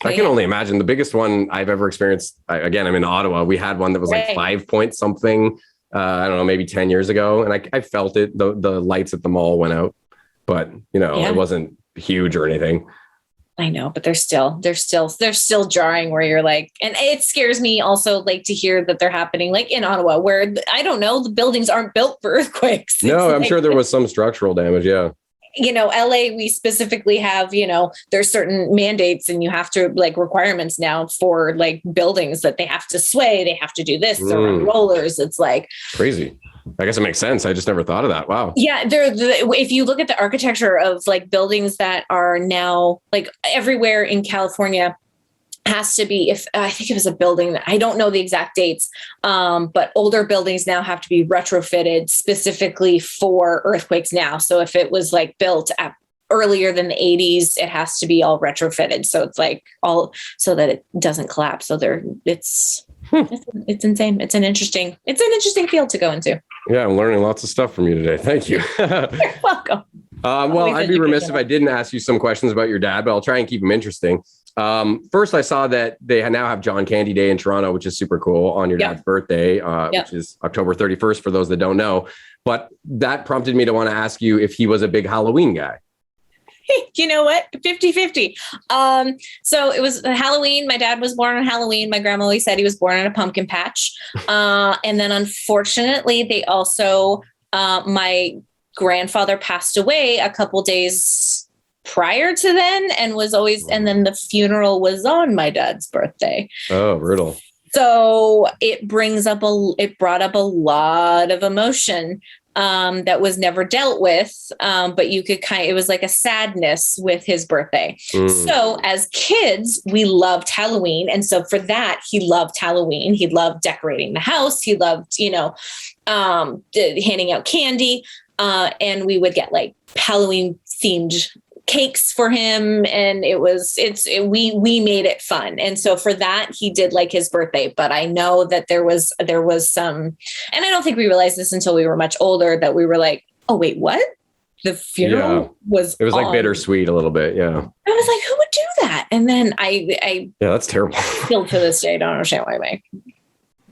I can only imagine. The biggest one I've ever experienced, again, I'm in Ottawa. We had one that was like 5 point something, I don't know, maybe 10 years ago. And I felt it. The lights at the mall went out, but, it wasn't huge or anything. I know, but they're still jarring where you're like, and it scares me also like to hear that they're happening like in Ottawa, where I don't know, the buildings aren't built for earthquakes. No, I'm sure there was some structural damage. Yeah. LA, we specifically have, there's certain mandates and you have to like requirements now for like buildings that they have to sway. They have to do this. They're on rollers. It's like crazy. I guess it makes sense. I just never thought of that. Wow. Yeah. If you look at the architecture of like buildings that are now like everywhere in California, has to be, if I think it was a building that I don't know the exact dates, but older buildings now have to be retrofitted specifically for earthquakes now. So if it was like built earlier than the 80s, it has to be all retrofitted. So it's like all so that it doesn't collapse. So it's insane. It's an interesting field to go into. Yeah, I'm learning lots of stuff from you today. Thank you. You're welcome. Well, I'd be remiss if I didn't ask you some questions about your dad, but I'll try and keep them interesting. First, I saw that they now have John Candy Day in Toronto, which is super cool, on your dad's birthday, which is October 31st for those that don't know. But that prompted me to want to ask you if he was a big Halloween guy. You know what? 50-50. So it was Halloween. My dad was born on Halloween. My grandma always said he was born in a pumpkin patch. And then unfortunately, they also, my grandfather passed away a couple days prior to then and then the funeral was on my dad's birthday. Oh, brutal. So it brought up a lot of emotion that was never dealt with. But you could it was like a sadness with his birthday. So as kids, we loved Halloween. And so for that, he loved Halloween. He loved decorating the house. He loved, handing out candy. And we would get like Halloween themed cakes for him. And we made it fun. And so for that, he did like his birthday, but I know that there was some, and I don't think we realized this until we were much older, that we were like, oh wait, what? The funeral was like bittersweet a little bit. Yeah. I was like, who would do that? And then I that's terrible. Still to this day, don't understand why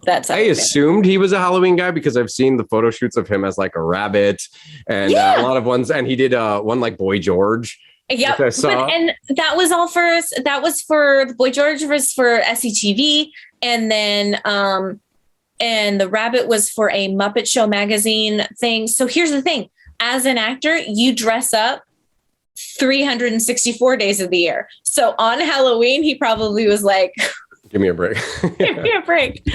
That's I assumed he was a Halloween guy because I've seen the photo shoots of him as like a rabbit and a lot of ones. And he did one like Boy George. Yep. I saw. And that was all that was for the Boy George was for SCTV. And then, and the rabbit was for a Muppet Show magazine thing. So here's the thing. As an actor, you dress up 364 days of the year. So on Halloween, he probably was like, give me a break. give me a break.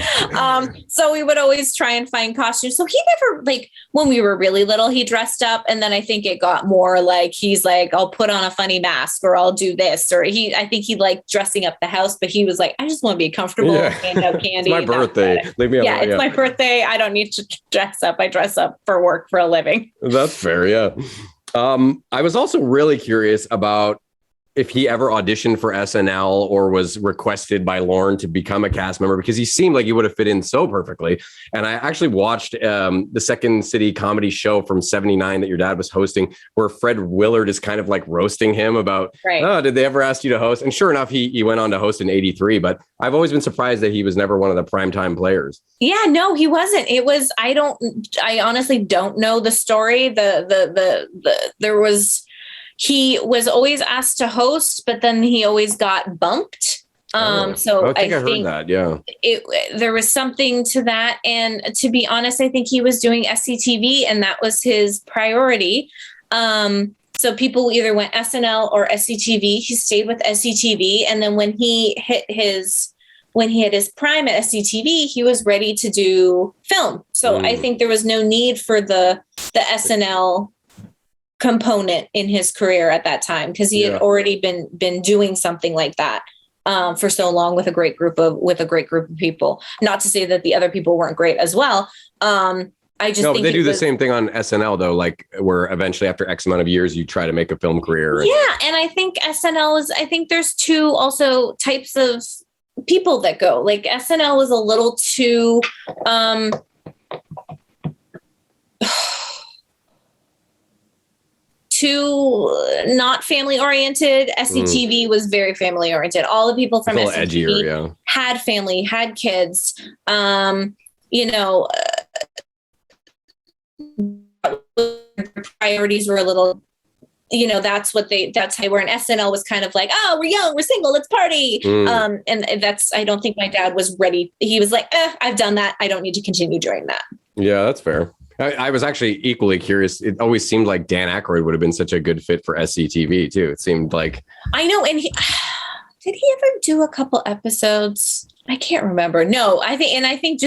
So we would always try and find costumes. So he never, like, when we were really little, he dressed up. And then I think it got more like, he's like, I'll put on a funny mask or I'll do this. Or I think he liked dressing up the house, but he was like, I just want to be comfortable and hand out candy. It's my birthday. Leave me alone. Yeah, it's my birthday. I don't need to dress up. I dress up for work for a living. That's fair. Yeah. I was also really curious about if he ever auditioned for SNL or was requested by Lorne to become a cast member, because he seemed like he would have fit in so perfectly. And I actually watched the Second City comedy show from '79 that your dad was hosting, where Fred Willard is kind of like roasting him about, oh, did they ever ask you to host? And sure enough, he went on to host in '83. But I've always been surprised that he was never one of the primetime players. Yeah, no, he wasn't. It was, I honestly don't know the story. He was always asked to host, but then he always got bumped. So I think I heard that. Yeah, there was something to that. And to be honest, I think he was doing SCTV and that was his priority. So people either went SNL or SCTV. He stayed with SCTV. And then when he hit his prime at SCTV, he was ready to do film. So I think there was no need for the SNL component in his career at that time, because he had already been doing something like that for so long with a great group of people. Not to say that the other people weren't great as well. I just think they do the same thing on SNL though, like where eventually after X amount of years you try to make a film career. Yeah, and I think SNL is. I think there's two also types of people that go. Like SNL is a little too. Too not family oriented. SCTV was very family oriented. All the people from SCTV had family, had kids. Priorities were a little, that's how they were. And SNL was kind of like, oh, we're young, we're single, let's party. And I don't think my dad was ready. He was like, I've done that. I don't need to continue doing that. Yeah, that's fair. I was actually equally curious. It always seemed like Dan Aykroyd would have been such a good fit for SCTV too. It seemed like. I know. And did he ever do a couple episodes? I can't remember. No, I think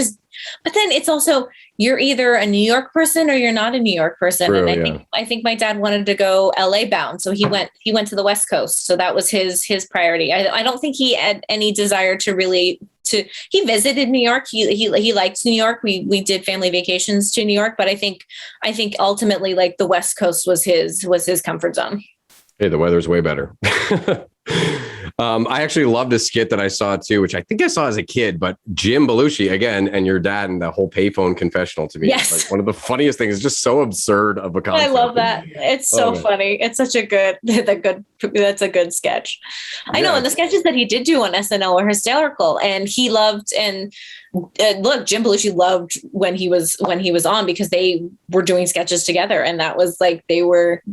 but then it's also, you're either a New York person or you're not a New York person. True, and I think my dad wanted to go LA bound. So he went to the West Coast. So that was his priority. I don't think he had any desire he visited New York. He liked New York. We did family vacations to New York, but I think ultimately like the West Coast was his comfort zone. Hey, the weather's way better. I actually loved a skit that I saw too, which I think I saw as a kid, but Jim Belushi again, and your dad, and the whole payphone confessional to me. Yes. Like one of the funniest things. It's just so absurd of a concept. I love that. It's so funny. It's such that's a good sketch. I know. And the sketches that he did do on SNL were hysterical, and he loved, and look, Jim Belushi loved when he was on, because they were doing sketches together. And that was like, they were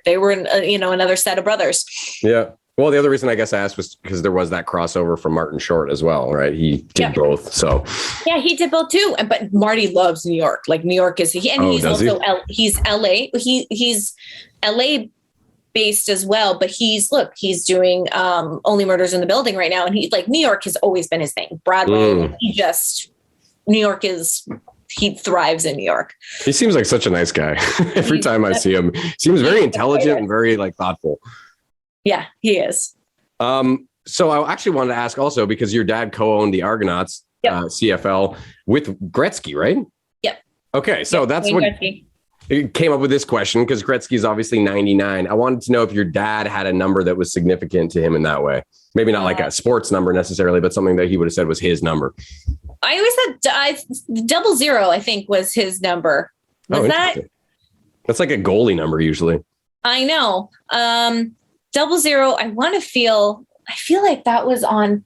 another set of brothers. Yeah. Well, the other reason I guess I asked was because there was that crossover from Martin Short as well, right? He did both. So yeah, he did both too. But Marty loves New York. Like New York is, and he's also he's LA. He's LA based as well. But he's doing Only Murders in the Building right now, and he's like, New York has always been his thing. Broadway. New York is. He thrives in New York. He seems like such a nice guy. Every time I see him, he seems very intelligent and very like thoughtful. Yeah, he is. So I actually wanted to ask also, because your dad co-owned the Argonauts, CFL, with Gretzky, right? Yep. Okay, so that's what came up with this question, because Gretzky is obviously 99. I wanted to know if your dad had a number that was significant to him in that way. Maybe not like a sports number necessarily, but something that he would have said was his number. I always said 00, I think, was his number. Was that? That's like a goalie number usually. I know. 00. I feel like that was on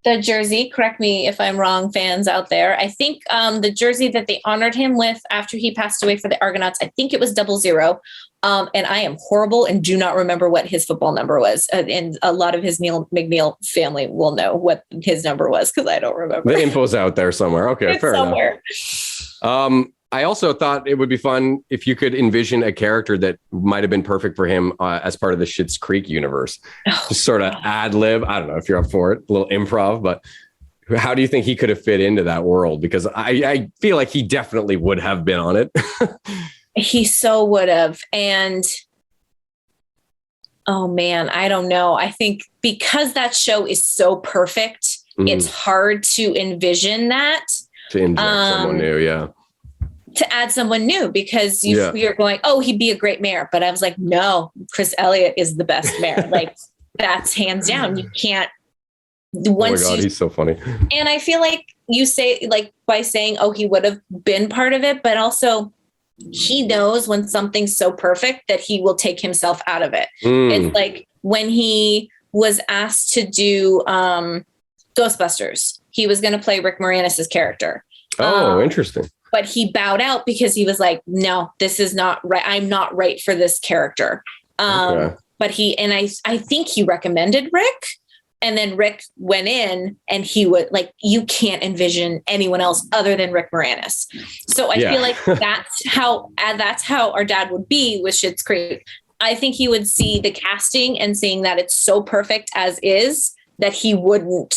the jersey. Correct me if I'm wrong, fans out there. I think the jersey that they honored him with after he passed away for the Argonauts, I think it was 00. And I am horrible and do not remember what his football number was. And a lot of his Neil McNeil family will know what his number was because I don't remember. The info's out there somewhere. Okay, it's fair somewhere. Enough. I also thought it would be fun if you could envision a character that might have been perfect for him as part of the Schitt's Creek universe. Just sort of ad lib. I don't know if you're up for it, a little improv, but how do you think he could have fit into that world? Because I feel like he definitely would have been on it. He so would have. And oh man, I don't know. I think because that show is so perfect, it's hard to envision that. To inject someone new, yeah. To add someone new because you're going, oh, he'd be a great mayor. But I was like, no, Chris Elliott is the best mayor. Like that's hands down. You can't. Once oh my God, he's so funny. And I feel like you say like by saying, oh, he would have been part of it, but also he knows when something's so perfect that he will take himself out of it. It's like when he was asked to do Ghostbusters, he was going to play Rick Moranis' character. Oh, interesting. But he bowed out because he was like, no, this is not right. I'm not right for this character. But I think he recommended Rick. And then Rick went in and he would like, you can't envision anyone else other than Rick Moranis. So I feel like that's how our dad would be with Schitt's Creek. I think he would see the casting and seeing that it's so perfect as is that he wouldn't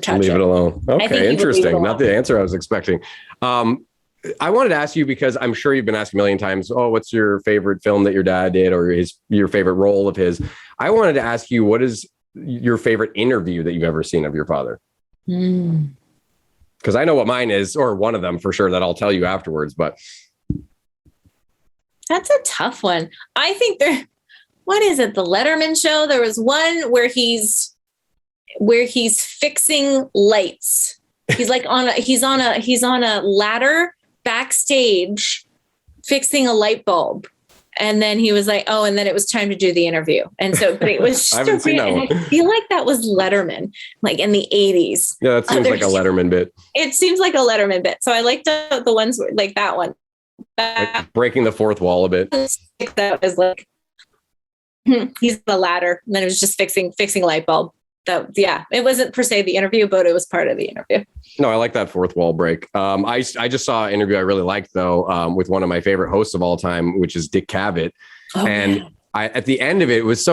touch Leave it alone. Okay, interesting. Not the answer I was expecting. I wanted to ask you because I'm sure you've been asked a million times, oh, what's your favorite film that your dad did or your favorite role of his? I wanted to ask you, what is your favorite interview that you've ever seen of your father? Because I know what mine is, or one of them for sure, that I'll tell you afterwards. But that's a tough one. I think what is it? The Letterman show? There was one where he's fixing lights. He's like he's on a ladder backstage fixing a light bulb. And then he was like, oh, and then it was time to do the interview. And so, but it was I haven't seen that one. I feel like that was Letterman, like in the 80s. Yeah, that seems like a Letterman bit. It seems like a Letterman bit. So I liked the ones like that one. Like breaking the fourth wall a bit. That was like, he's the ladder. And then it was just fixing a light bulb. It wasn't per se the interview, but it was part of the interview. No, I like that fourth wall break. I just saw an interview I really liked though, with one of my favorite hosts of all time, which is Dick Cavett. Oh, and yeah. At the end of it was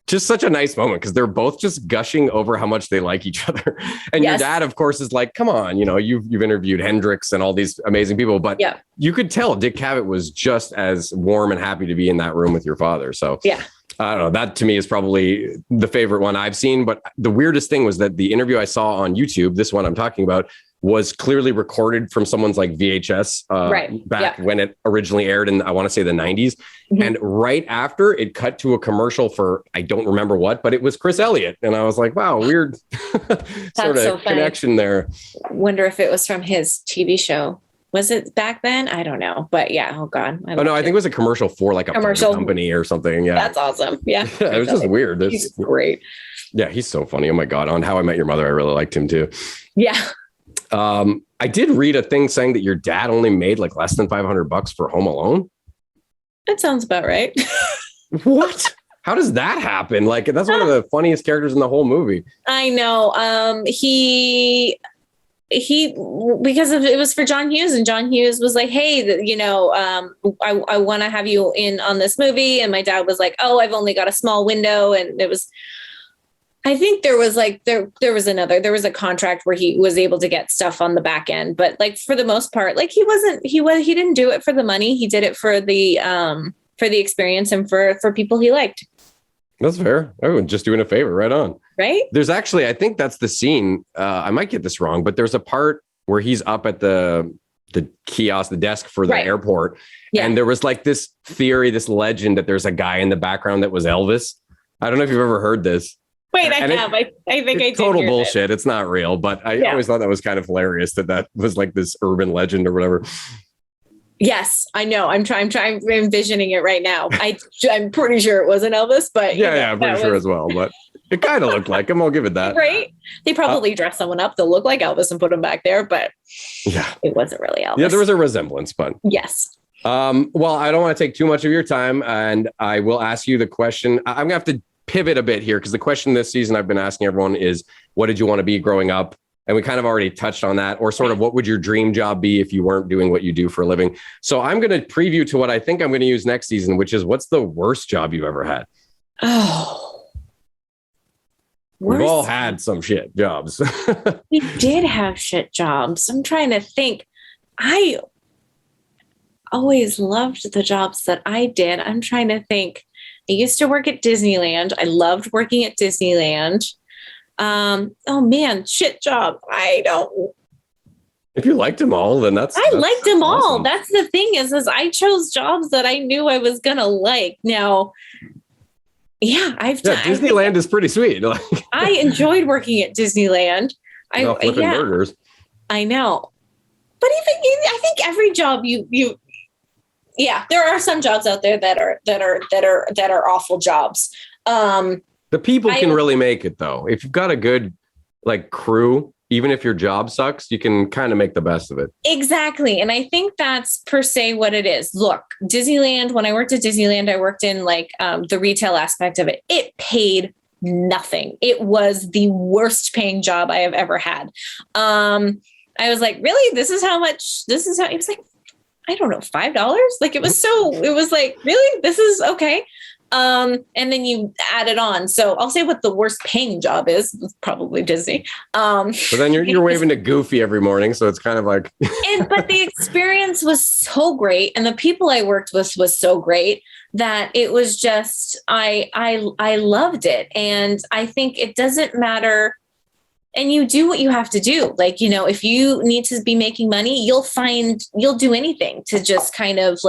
just such a nice moment because they're both just gushing over how much they like each other. And your dad, of course, is like, come on, you've interviewed Hendrix and all these amazing people, but you could tell Dick Cavett was just as warm and happy to be in that room with your father. So I don't know. That to me is probably the favorite one I've seen. But the weirdest thing was that the interview I saw on YouTube, this one I'm talking about, was clearly recorded from someone's like VHS back when it originally aired in, I want to say the 90s. Mm-hmm. And right after it cut to a commercial for, I don't remember what, but it was Chris Elliott. And I was like, wow, weird sort of connection there. Wonder if it was from his TV show. Was it back then? I don't know. But yeah, oh God. I think it was a commercial for like a company or something. Yeah. That's awesome. Yeah. It was just weird. He's great. Yeah, he's so funny. Oh my God. On How I Met Your Mother, I really liked him too. Yeah. I did read a thing saying that your dad only made like less than $500 for Home Alone. That sounds about right. What? How does that happen? Like, that's one of the funniest characters in the whole movie. I know. He because it was for John Hughes, and John Hughes was like, hey, I want to have you in on this movie. And my dad was like, oh, I've only got a small window. And it was, I think there was like, there was a contract where he was able to get stuff on the back end, but like for the most part, like he didn't do it for the money. He did it for the experience and for people he liked. That's fair. Everyone's just doing a favor. Right on. Right. There's actually, I think that's the scene. I might get this wrong, but there's a part where he's up at the kiosk, the desk for the airport. Yeah. And there was like this theory, this legend that there's a guy in the background that was Elvis. I don't know if you've ever heard this. Wait, I think I did. Total bullshit. It's not real, but I always thought that was kind of hilarious that was like this urban legend or whatever. Yes, I know. I'm envisioning it right now. I'm pretty sure it wasn't Elvis, but I'm pretty sure as well. But It kind of looked like him. I'll give it that. Right? They probably dress someone up. They'll look like Elvis and put him back there, but Yeah. it wasn't really Elvis. Yeah, there was a resemblance, but yes. well, I don't want to take too much of your time, and I will ask you the question. I'm gonna have to pivot a bit here because the question this season I've been asking everyone is, what did you want to be growing up? And we kind of already touched on that, or sort of what would your dream job be if you weren't doing what you do for a living? So I'm going to preview to what I think I'm going to use next season, which is, what's the worst job you've ever had? Oh, we've all had some shit jobs. We did have shit jobs. I'm trying to think. I always loved the jobs that I did. I'm trying to think. I used to work at Disneyland. I loved working at Disneyland. Oh man, shit job. I don't. If you liked them all, then that's liked them all. awesome. That's the thing is I chose jobs that I knew I was gonna like. Now, yeah, Disneyland is pretty sweet. I enjoyed working at Disneyland. Flipping burgers. I know, but even I think every job there are some jobs out there that are awful jobs. The people can really make it, though. If you've got a good crew, even if your job sucks, you can kind of make the best of it. Exactly. And I think that's per se what it is. Look, Disneyland, when I worked at Disneyland, I worked in the retail aspect of it. It paid nothing. It was the worst paying job I have ever had. I was like, really? It was like, I don't know, $5. It was like, really? This is okay. And then you add it on. So I'll say what the worst paying job is. It's probably Disney. But then you're waving to Goofy every morning. So it's kind of like, but the experience was so great. And the people I worked with was so great that it was just, I loved it. And I think it doesn't matter. And you do what you have to do. If you need to be making money, you'll do anything to just kind of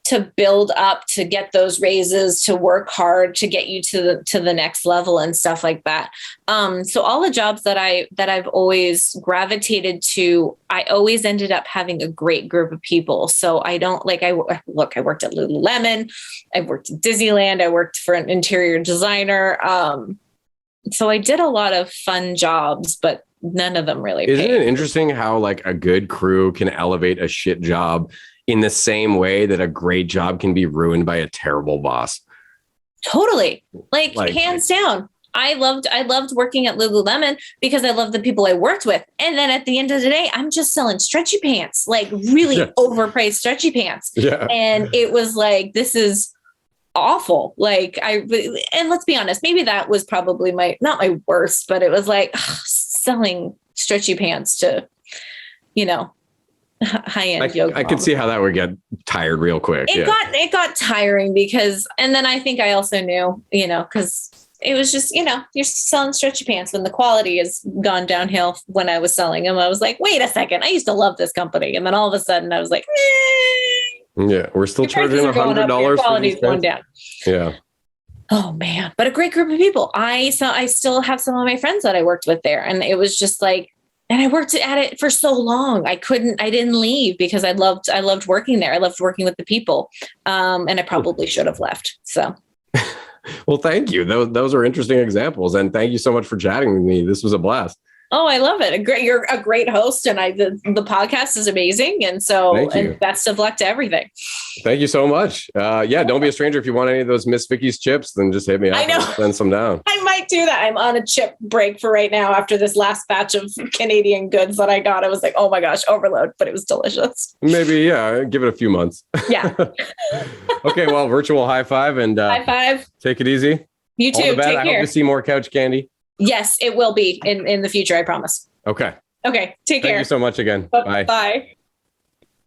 to build up, to get those raises, to work hard, to get you to the next level and stuff like that. So all the jobs that I've always gravitated to, I always ended up having a great group of people. So I don't I worked at Lululemon, I worked at Disneyland, I worked for an interior designer. So I did a lot of fun jobs, but none of them really paid. Isn't it interesting how a good crew can elevate a shit job in the same way that a great job can be ruined by a terrible boss? Totally. Hands down. I loved working at Lululemon because I loved the people I worked with. And then at the end of the day, I'm just selling stretchy pants, really overpriced stretchy pants. Yeah. And it was this is awful. And let's be honest, maybe that was probably not my worst, but it was selling stretchy pants to, high-end yoga. I could see how that would get tired real quick. It got tiring because, and then I think I also knew, because it was just, you're selling stretchy pants when the quality has gone downhill. When I was selling them, I was like, wait a second, I used to love this company. And then all of a sudden I was like, yeah, we're still charging $100 for these going down. Yeah. Oh man, but a great group of people. I still have some of my friends that I worked with there, and it was just and I worked at it for so long. I didn't leave because I loved working there. I loved working with the people. And I probably should have left. So. Well, thank you. Those are interesting examples. And thank you so much for chatting with me. This was a blast. Oh, I love it. You're a great host, and the podcast is amazing. And so, and best of luck to everything. Thank you so much. Don't be a stranger. If you want any of those Miss Vicky's chips, then just hit me up. I know. And send some down. I might do that. I'm on a chip break for right now after this last batch of Canadian goods that I got. I was like, oh my gosh, overload, but it was delicious. Maybe, give it a few months. Yeah. Okay, well, virtual high five and high five. Take it easy. You too. All the best. Take care. I hope to see more couch candy. Yes, it will be in the future. I promise. Okay. Okay. Take care. Thank you so much again. Bye. Bye.